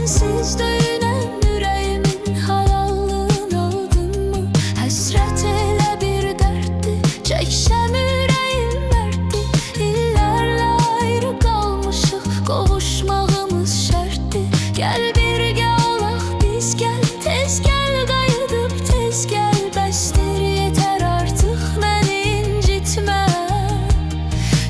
sensiz döyünən ürəyimin hayallığın oldunmu? Həsrət elə bir dərddir, çəkşəm ürəyim mərddir. İllərlə ayrı qalmışıq, qovuşmağımız şərtdir. Gəl birgə olaq biz, gəl tez gəl, qayıdıb tez gəl. Bəsdir yetər artıq məni incitmə.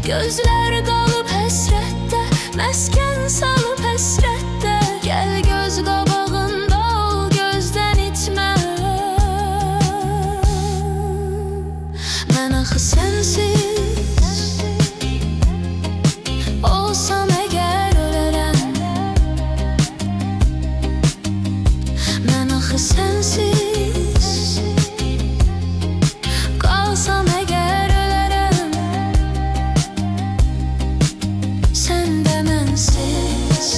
Gözlər qalıb həsrətdə, məskən salıb həsrətdə. Gəl göz qabağında ol, gözdən itmə. Mən axı sənsiz olsam əgər ölərəm. Mən axı sənsiz qalsam əgər ölərəm. Sən də mənsiz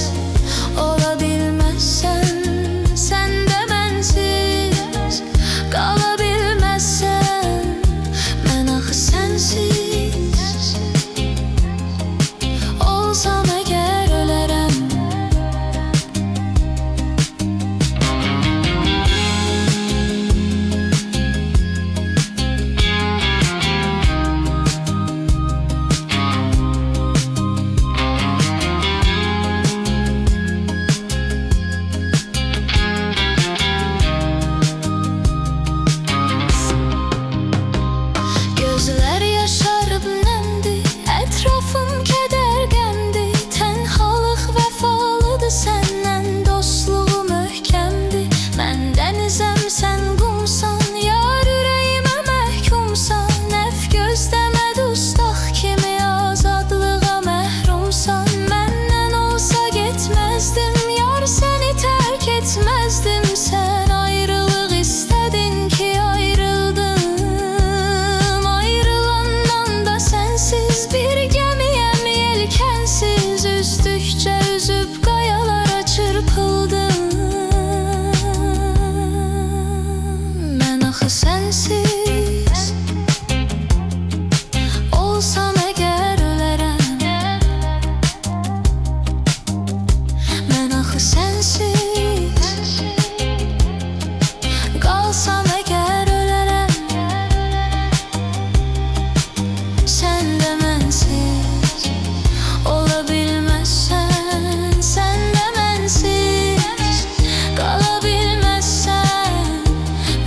ola bilməzsən, sən də mənsiz qala bilməzsən. Mən axı sənsiz olsam əgər ölərəm. Gözlər yaşarıb nəmdi, ətrafım kədər qəmdi. Tənhalıq vəfalıdır səndən, dostluğu möhkəmdir. Mən dənizəm, sən qumsan, yar ürəyimə məhkumsan. Nəf gözləmə dustaq kimi azadlığa məhrumsan. Məndən olsa getməzdim, yar səni tərk etməzdim. Sən ayrılıq istədin ki ayrıldım. Ayrılandan da sənsiz bir gəmiyəm yelkənsiz. Üzdükcə üzüb qayalara çırpıldım. Mən axı sənsiz olsam əgər ölərəm. Mən axı sənsiz qalsam əgər ölərəm. Sən də mənsiz ola bilməzsən, sən də mənsiz qala bilməzsən.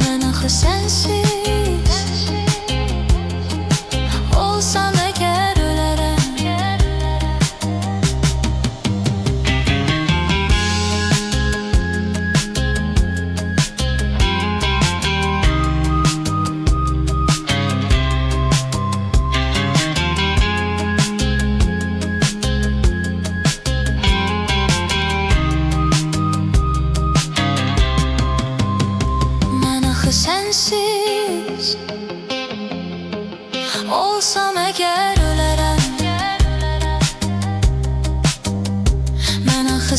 Mən axı sənsiz olsam əgər ölərəm. Mən axı sənsiz olsam əgər ölərəm. Mən axı